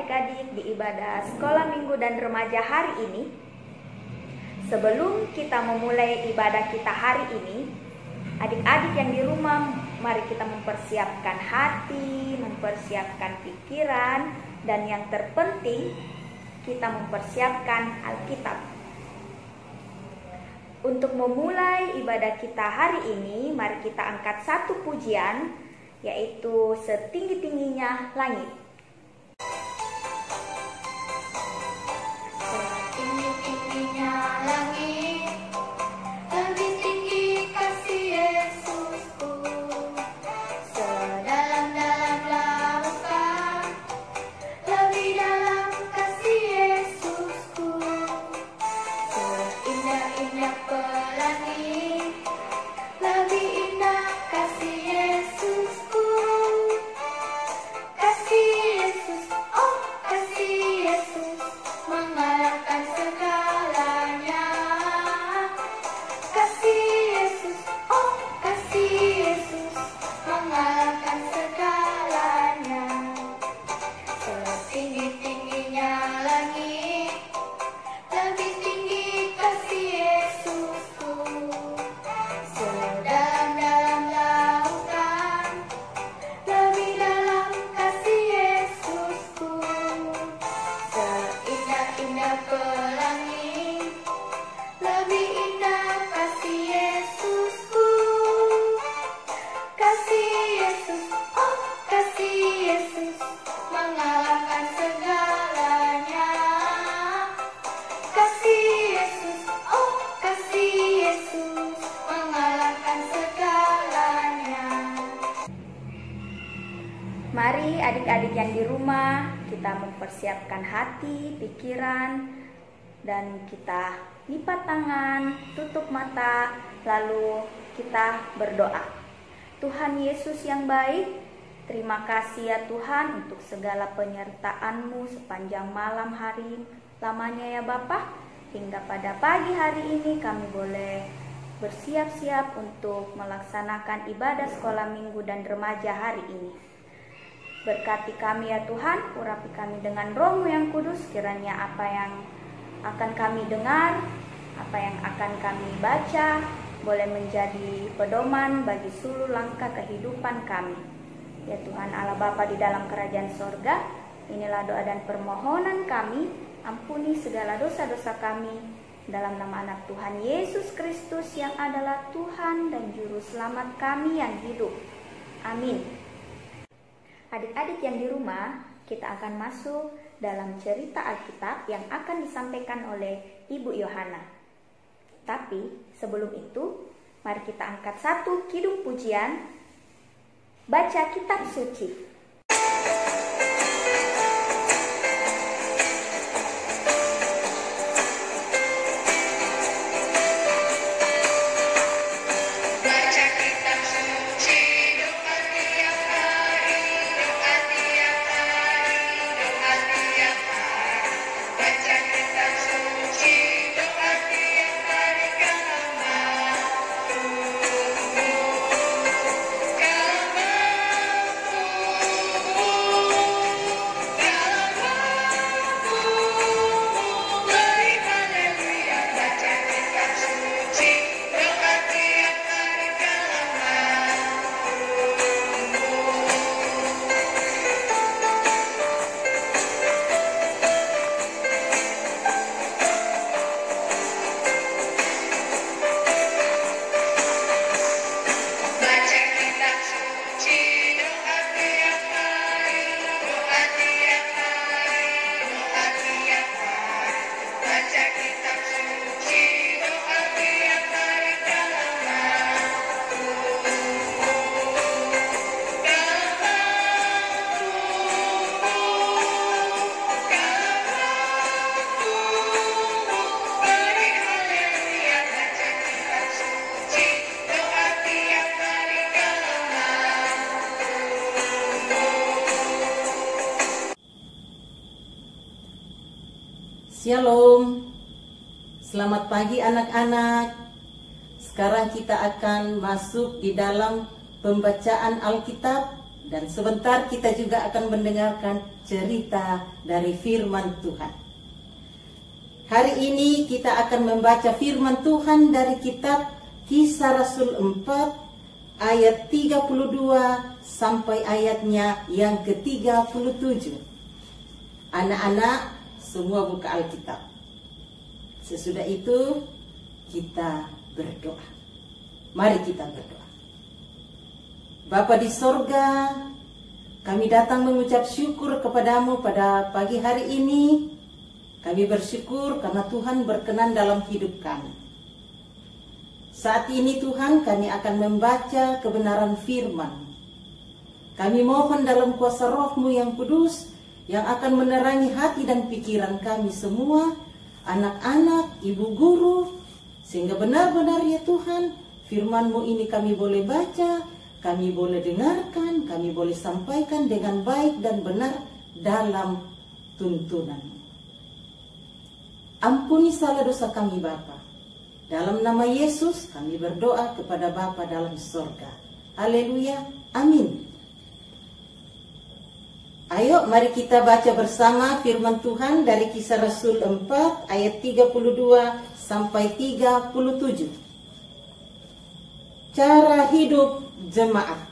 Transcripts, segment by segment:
adik-adik di ibadah sekolah minggu dan remaja hari ini. Sebelum kita memulai ibadah kita hari ini, adik-adik yang di rumah, mari kita mempersiapkan hati, mempersiapkan pikiran, dan yang terpenting, kita mempersiapkan Alkitab. Untuk memulai ibadah kita hari ini, mari kita angkat satu pujian, yaitu Setinggi-tingginya Langit. Setinggi-tingginya langit, lebih tinggi kasih Yesusku. Sedalam-dalam lautan, lebih dalam kasih Yesusku. Seindah-indah pelangi, lebih indah kasih Yesusku. Kasih Yesus, oh kasih Yesus, mengalahkan segalanya. Kasih Yesus, oh kasih Yesus, mengalahkan segalanya. Setinggi-tingginya langit, lebih tinggi kasih Yesusku. Sedalam-dalam lautan, lebih dalam kasih Yesusku. Seindah-indah pelangi, lebih indah kasih Yesusku. Kasih Yesus, oh kasih Yesus, mengalahkan segalanya. Kasih Yesus, oh kasih Yesus, mengalahkan segalanya. Mari adik-adik yang di rumah, kita mempersiapkan hati, pikiran, dan kita lipat tangan, tutup mata, lalu kita berdoa. Tuhan Yesus yang baik, terima kasih ya Tuhan untuk segala penyertaan-Mu sepanjang malam hari lamanya ya Bapa. Hingga pada pagi hari ini kami boleh bersiap-siap untuk melaksanakan ibadah sekolah minggu dan remaja hari ini. Berkati kami ya Tuhan, urapi kami dengan Roh-Mu yang kudus, kiranya apa yang akan kami dengar, apa yang akan kami baca, boleh menjadi pedoman bagi seluruh langkah kehidupan kami. Ya Tuhan Allah Bapa di dalam kerajaan sorga, inilah doa dan permohonan kami, ampuni segala dosa-dosa kami, dalam nama anak Tuhan Yesus Kristus yang adalah Tuhan dan Juru Selamat kami yang hidup. Amin. Adik-adik yang di rumah, kita akan masuk dalam cerita Alkitab yang akan disampaikan oleh Ibu Yohana. Tapi sebelum itu, mari kita angkat satu kidung pujian, baca kitab suci. Shalom, selamat pagi anak-anak. Sekarang kita akan masuk di dalam pembacaan Alkitab Dan sebentar kita juga akan mendengarkan cerita dari firman Tuhan. Hari ini kita akan membaca firman Tuhan dari kitab Kisah Rasul 4 ayat 32 sampai ayatnya yang ke-37. Anak-anak semua buka Alkitab. Sesudah itu kita berdoa. Mari kita berdoa. Bapa di sorga, kami datang mengucap syukur kepadamu pada pagi hari ini. Kami bersyukur karena Tuhan berkenan dalam hidup kami. Saat ini Tuhan, kami akan membaca kebenaran firman. Kami mohon dalam kuasa Roh-Mu yang kudus, yang akan menerangi hati dan pikiran kami semua, anak-anak, ibu guru, sehingga benar-benar ya Tuhan, firman-Mu ini kami boleh baca, kami boleh dengarkan, kami boleh sampaikan dengan baik dan benar dalam tuntunan-Mu. Ampuni salah dosa kami Bapa. Dalam nama Yesus kami berdoa kepada Bapa dalam sorga. Haleluya, amin. Ayo mari kita baca bersama firman Tuhan dari Kisah Rasul 4 ayat 32 sampai 37. Cara hidup jemaat.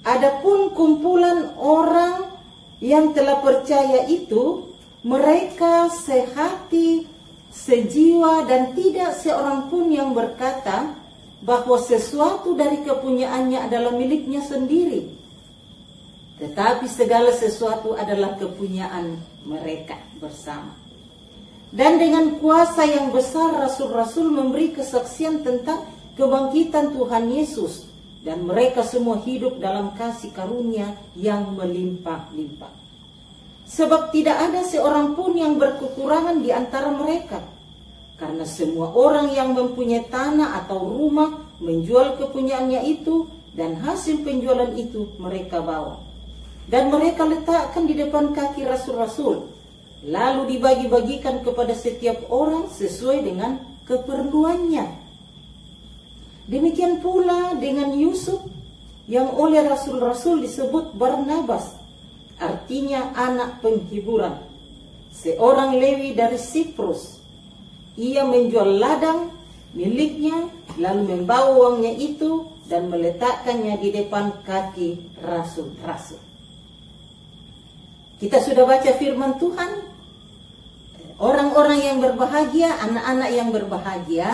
Adapun kumpulan orang yang telah percaya itu, mereka sehati, sejiwa, dan tidak seorang pun yang berkata bahwa sesuatu dari kepunyaannya adalah miliknya sendiri, tetapi segala sesuatu adalah kepunyaan mereka bersama. Dan dengan kuasa yang besar rasul-rasul memberi kesaksian tentang kebangkitan Tuhan Yesus, dan mereka semua hidup dalam kasih karunia yang melimpah-limpah. Sebab tidak ada seorang pun yang berkekurangan di antara mereka, karena semua orang yang mempunyai tanah atau rumah menjual kepunyaannya itu, dan hasil penjualan itu mereka bawa, dan mereka letakkan di depan kaki rasul-rasul, lalu dibagi-bagikan kepada setiap orang sesuai dengan keperluannya. Demikian pula dengan Yusuf, yang oleh rasul-rasul disebut Barnabas, artinya anak penghiburan, seorang Lewi dari Siprus. Ia menjual ladang miliknya, lalu membawa uangnya itu dan meletakkannya di depan kaki rasul-rasul. Kita sudah baca firman Tuhan. Orang-orang yang berbahagia, anak-anak yang berbahagia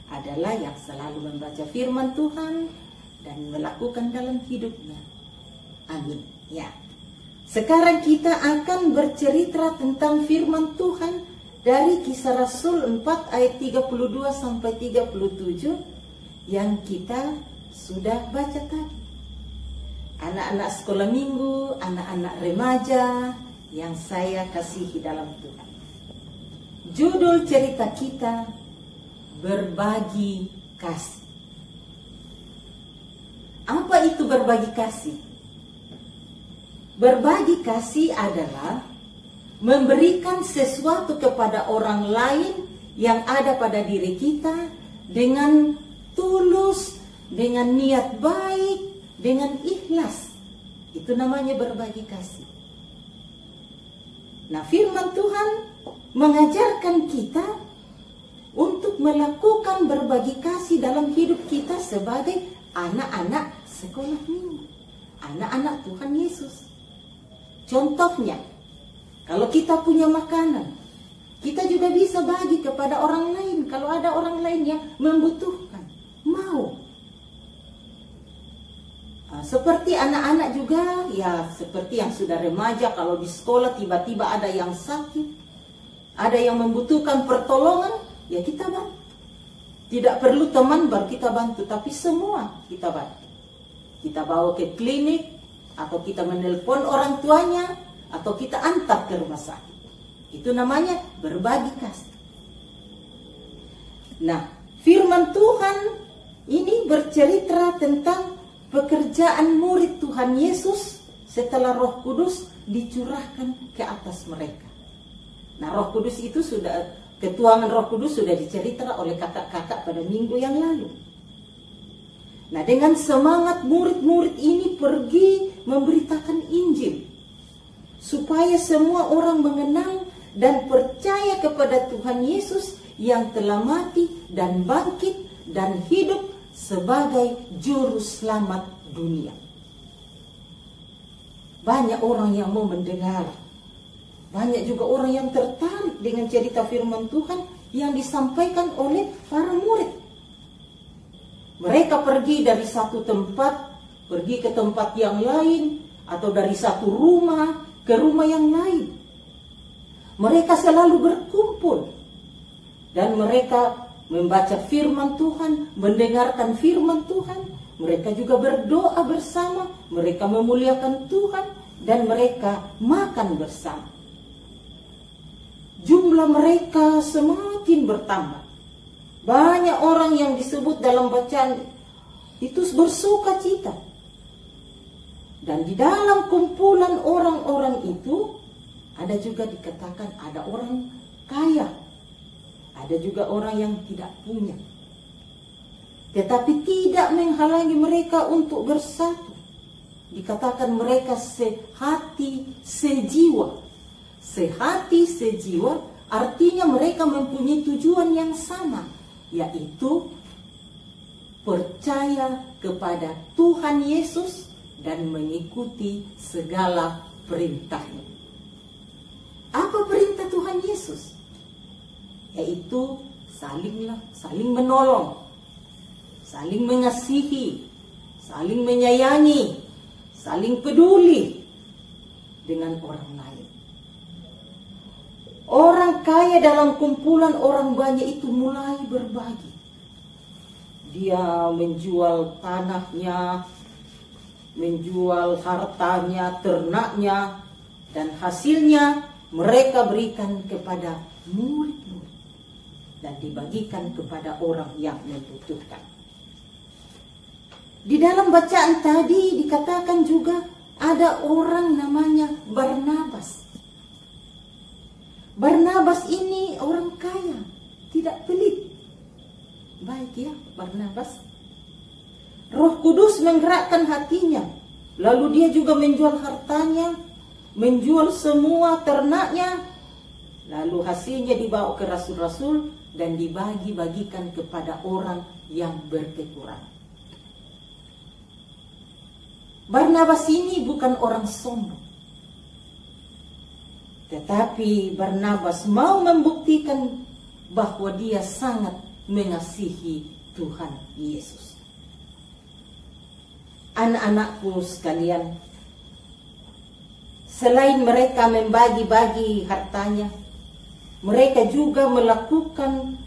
adalah yang selalu membaca firman Tuhan dan melakukan dalam hidupnya. Amin. Ya. Sekarang kita akan bercerita tentang firman Tuhan dari Kisah Rasul 4 ayat 32 sampai 37 yang kita sudah baca tadi. Anak-anak sekolah minggu, anak-anak remaja yang saya kasihi dalam Tuhan. Judul cerita kita, berbagi kasih. Apa itu berbagi kasih? Berbagi kasih adalah memberikan sesuatu kepada orang lain yang ada pada diri kita dengan tulus, dengan niat baik, dengan ikhlas. Itu namanya berbagi kasih. Nah, firman Tuhan mengajarkan kita untuk melakukan berbagi kasih dalam hidup kita sebagai anak-anak sekolah minggu, anak-anak Tuhan Yesus. Contohnya, kalau kita punya makanan, kita juga bisa bagi kepada orang lain. Kalau ada orang lain yang membutuhkan, mau. Seperti anak-anak juga, ya seperti yang sudah remaja, kalau di sekolah tiba-tiba ada yang sakit, ada yang membutuhkan pertolongan, ya kita bantu. Tidak perlu teman baru kita bantu, tapi semua kita bantu. Kita bawa ke klinik, atau kita menelpon orang tuanya, atau kita antar ke rumah sakit. Itu namanya berbagi kasih. Nah, firman Tuhan ini bercerita tentang pekerjaan murid Tuhan Yesus setelah Roh Kudus dicurahkan ke atas mereka. Nah, Roh Kudus itu sudah, ketuangan Roh Kudus sudah diceritakan oleh kakak-kakak pada minggu yang lalu. Nah, dengan semangat murid-murid ini pergi memberitakan Injil, supaya semua orang mengenal dan percaya kepada Tuhan Yesus yang telah mati dan bangkit dan hidup sebagai juru selamat dunia. Banyak orang yang mau mendengar. Banyak juga orang yang tertarik dengan cerita firman Tuhan yang disampaikan oleh para murid. Mereka pergi dari satu tempat, pergi ke tempat yang lain, atau dari satu rumah ke rumah yang lain. Mereka selalu berkumpul, dan mereka membaca firman Tuhan, mendengarkan firman Tuhan. Mereka juga berdoa bersama, mereka memuliakan Tuhan, dan mereka makan bersama. Jumlah mereka semakin bertambah. Banyak orang yang disebut dalam bacaan itu bersuka cita. Dan di dalam kumpulan orang-orang itu ada juga dikatakan ada orang kaya. Ada juga orang yang tidak punya. Tetapi tidak menghalangi mereka untuk bersatu. Dikatakan mereka sehati sejiwa. Sehati sejiwa artinya mereka mempunyai tujuan yang sama, yaitu percaya kepada Tuhan Yesus dan mengikuti segala perintahnya. Apa perintah Tuhan Yesus? Yaitu saling menolong, saling mengasihi, saling menyayangi, saling peduli dengan orang lain. Orang kaya dalam kumpulan orang banyak itu mulai berbagi. Dia menjual tanahnya, menjual hartanya, ternaknya, dan hasilnya mereka berikan kepada murid-murid dan dibagikan kepada orang yang membutuhkan. Di dalam bacaan tadi dikatakan juga ada orang namanya Barnabas. Barnabas ini orang kaya, tidak pelit. Baik ya Barnabas. Roh Kudus menggerakkan hatinya. Lalu dia juga menjual hartanya, menjual semua ternaknya. Lalu hasilnya dibawa ke rasul-rasul dan dibagi-bagikan kepada orang yang berkekurangan. Barnabas ini bukan orang sombong. Tetapi Barnabas mau membuktikan bahwa dia sangat mengasihi Tuhan Yesus. Anak-anakku sekalian, selain mereka membagi-bagi hartanya, mereka juga melakukan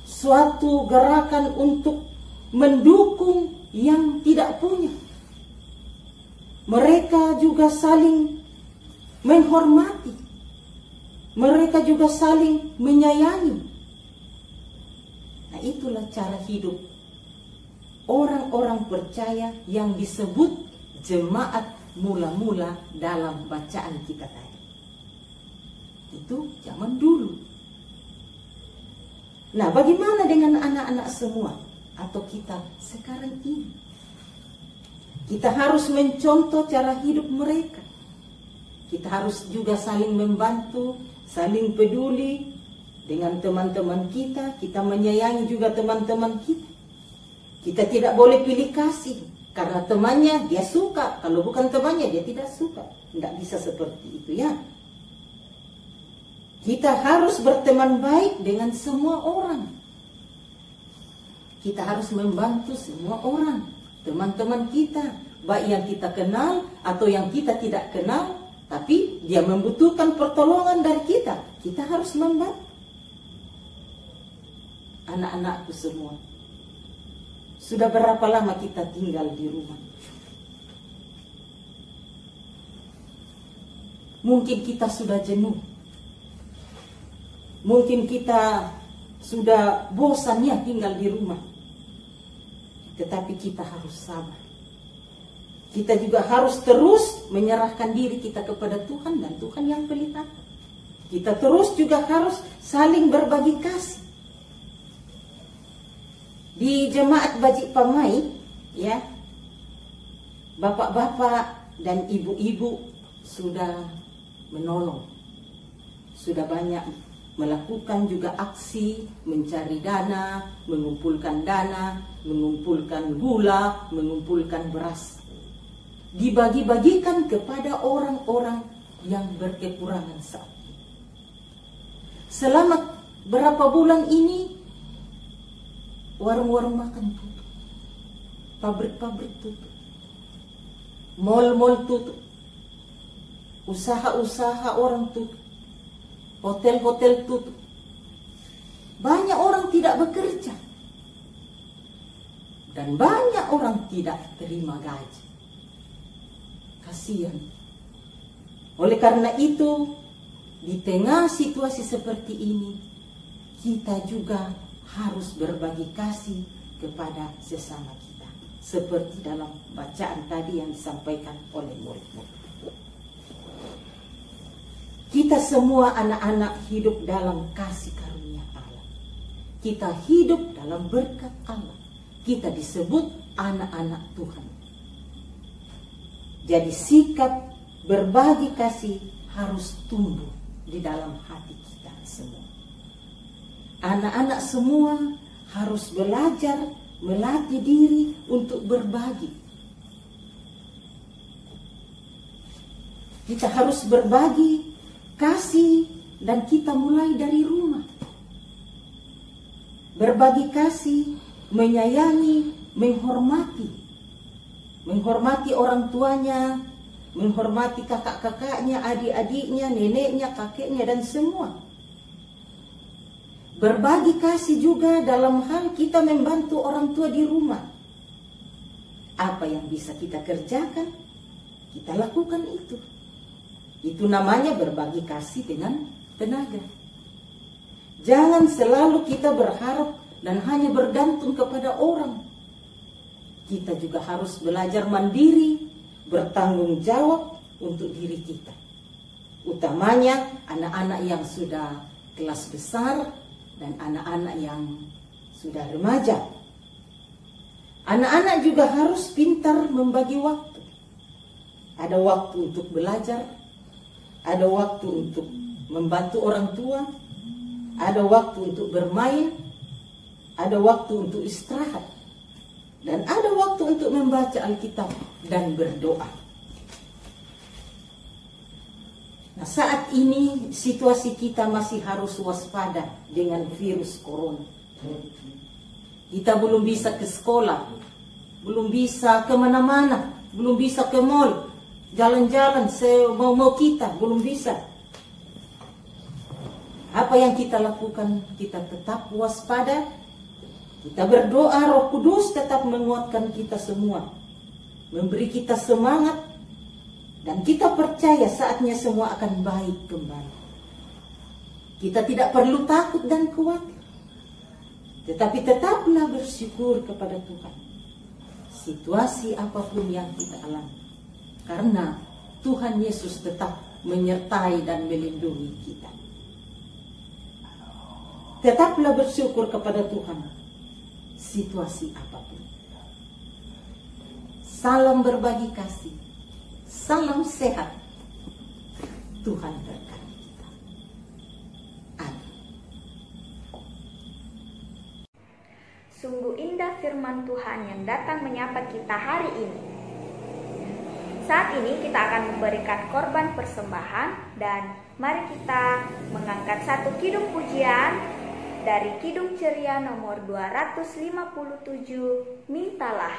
suatu gerakan untuk mendukung yang tidak punya. Mereka juga saling menghormati. Mereka juga saling menyayangi. Nah, itulah cara hidup orang-orang percaya yang disebut jemaat mula-mula dalam bacaan kita tadi. Itu zaman dulu. Nah, bagaimana dengan anak-anak semua atau kita sekarang ini? Kita harus mencontoh cara hidup mereka. Kita harus juga saling membantu, saling peduli dengan teman-teman kita. Kita menyayangi juga teman-teman kita. Kita tidak boleh pilih kasih. Karena temannya dia suka. Kalau bukan temannya dia tidak suka. Tidak bisa seperti itu ya. Kita harus berteman baik dengan semua orang. Kita harus membantu semua orang. Teman-teman kita. Baik yang kita kenal atau yang kita tidak kenal. Tapi dia membutuhkan pertolongan dari kita. Kita harus membantu. Anak-anakku semua. Sudah berapa lama kita tinggal di rumah? Mungkin kita sudah jenuh. Mungkin kita sudah bosan ya tinggal di rumah. Tetapi kita harus sabar. Kita juga harus terus menyerahkan diri kita kepada Tuhan dan Tuhan yang pelihara. Kita terus juga harus saling berbagi kasih. Di jemaat Bajik Pamai ya, bapak-bapak dan ibu-ibu sudah menolong, sudah banyak melakukan juga aksi mencari dana, mengumpulkan gula, mengumpulkan beras, dibagi-bagikan kepada orang-orang yang berkekurangan saat ini. Selama berapa bulan ini warung-warung makan tutup, pabrik-pabrik tutup, mal-mal tutup, usaha-usaha orang tutup, hotel-hotel tutup. Banyak orang tidak bekerja dan banyak orang tidak terima gaji. Kasihan. Oleh karena itu, di tengah situasi seperti ini, kita juga harus berbagi kasih kepada sesama kita, seperti dalam bacaan tadi yang disampaikan oleh murid-murid. Kita semua anak-anak hidup dalam kasih karunia Allah. Kita hidup dalam berkat Allah. Kita disebut anak-anak Tuhan. Jadi sikap berbagi kasih harus tumbuh di dalam hati kita semua. Anak-anak semua harus belajar melatih diri untuk berbagi. Kita harus berbagi kasih dan kita mulai dari rumah. Berbagi kasih, menyayangi, menghormati orang tuanya, menghormati kakak-kakaknya, adik-adiknya, neneknya, kakeknya, dan semua. Berbagi kasih juga dalam hal kita membantu orang tua di rumah. Apa yang bisa kita kerjakan, kita lakukan itu. Itu namanya berbagi kasih dengan tenaga. Jangan selalu kita berharap dan hanya bergantung kepada orang. Kita juga harus belajar mandiri, bertanggung jawab untuk diri kita. Utamanya anak-anak yang sudah kelas besar dan anak-anak yang sudah remaja. Anak-anak juga harus pintar membagi waktu. Ada waktu untuk belajar, ada waktu untuk membantu orang tua, ada waktu untuk bermain, ada waktu untuk istirahat, dan ada waktu untuk membaca Alkitab dan berdoa. Nah, saat ini situasi kita masih harus waspada dengan virus corona. Kita belum bisa ke sekolah, belum bisa kemana-mana, belum bisa ke mall, jalan-jalan semau-mau kita, belum bisa. Apa yang kita lakukan? Kita tetap waspada, kita berdoa, Roh Kudus tetap menguatkan kita semua, memberi kita semangat, dan kita percaya saatnya semua akan baik kembali. Kita tidak perlu takut dan khawatir, tetapi tetaplah bersyukur kepada Tuhan. Situasi apapun yang kita alami, karena Tuhan Yesus tetap menyertai dan melindungi kita. Tetaplah bersyukur kepada Tuhan, situasi apapun. Salam berbagi kasih, salam sehat. Tuhan berkati kita. Amin. Sungguh indah firman Tuhan yang datang menyapa kita hari ini. Saat ini kita akan memberikan korban persembahan, dan mari kita mengangkat satu kidung pujian dari Kidung Ceria nomor 257, Mintalah.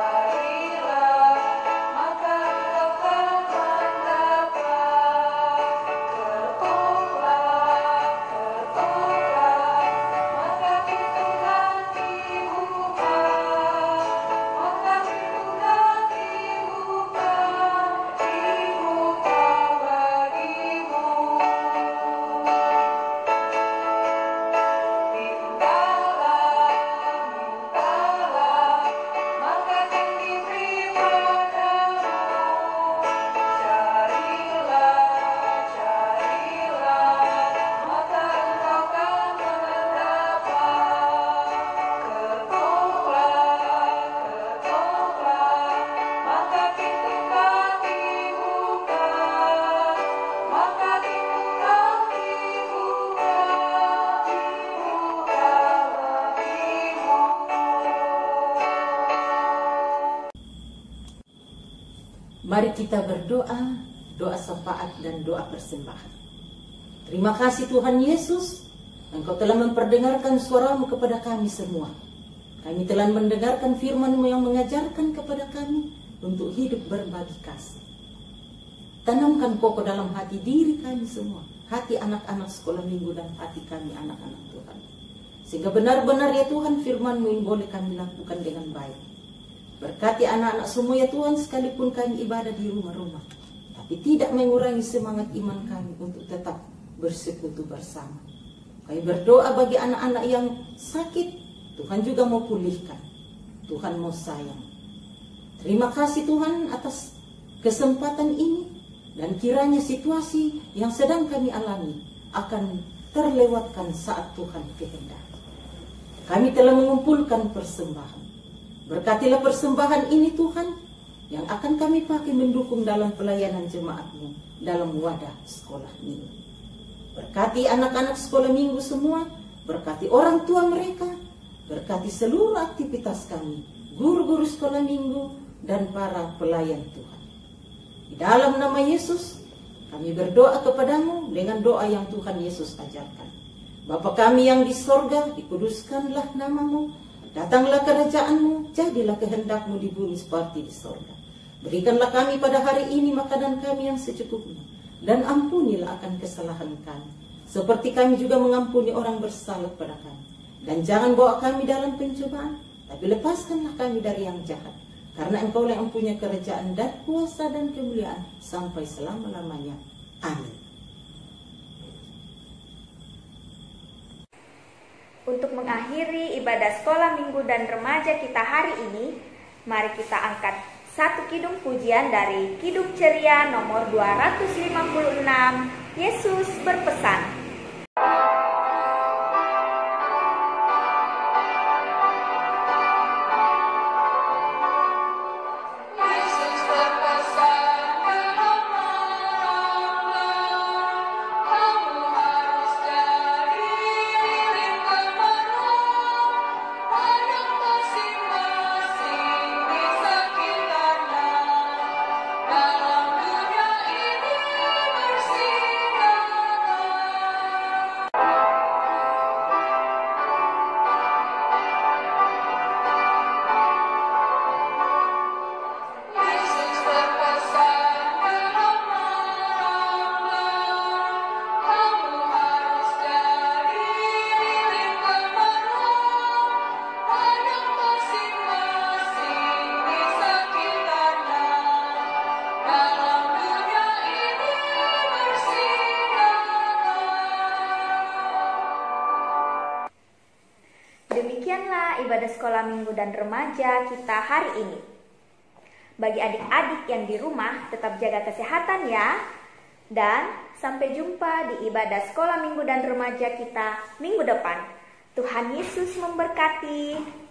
Carilah, maka engkau Mari kita berdoa, doa syafaat dan doa persembahan. Terima kasih Tuhan Yesus, Engkau telah memperdengarkan suara-Mu kepada kami semua. Kami telah mendengarkan firman-Mu yang mengajarkan kepada kami untuk hidup berbagi kasih. Tanamkan pokok dalam hati diri kami semua, hati anak-anak sekolah minggu dan hati kami anak-anak Tuhan. Sehingga benar-benar ya Tuhan firman-Mu yang boleh kami lakukan dengan baik. Berkati anak-anak semua ya Tuhan, sekalipun kami ibadah di rumah-rumah, tapi tidak mengurangi semangat iman kami untuk tetap bersekutu bersama. Kami berdoa bagi anak-anak yang sakit, Tuhan juga mau pulihkan. Tuhan mau sayang. Terima kasih Tuhan atas kesempatan ini, dan kiranya situasi yang sedang kami alami akan terlewatkan saat Tuhan kehendak. Kami telah mengumpulkan persembahan. Berkatilah persembahan ini Tuhan, yang akan kami pakai mendukung dalam pelayanan jemaat-Mu dalam wadah sekolah minggu. Berkati anak-anak sekolah minggu semua, berkati orang tua mereka, berkati seluruh aktivitas kami, guru-guru sekolah minggu, dan para pelayan Tuhan. Di dalam nama Yesus, kami berdoa kepadamu dengan doa yang Tuhan Yesus ajarkan. Bapa kami yang di sorga, dikuduskanlah namamu, datanglah kerajaan-Mu, jadilah kehendak-Mu di bumi seperti di sorga. Berikanlah kami pada hari ini makanan kami yang secukupnya, dan ampunilah akan kesalahan kami, seperti kami juga mengampuni orang bersalah pada kami. Dan jangan bawa kami dalam pencobaan, tapi lepaskanlah kami dari yang jahat. Karena Engkau yang mempunyai kerajaan dan kuasa dan kemuliaan sampai selama-lamanya. Amin. Untuk mengakhiri ibadah sekolah minggu dan remaja kita hari ini, mari kita angkat satu kidung pujian dari Kidung Ceria nomor 256, Yesus berpesan. Demikianlah ibadah sekolah minggu dan remaja kita hari ini. Bagi adik-adik yang di rumah, tetap jaga kesehatan ya. Dan sampai jumpa di ibadah sekolah minggu dan remaja kita minggu depan. Tuhan Yesus memberkati.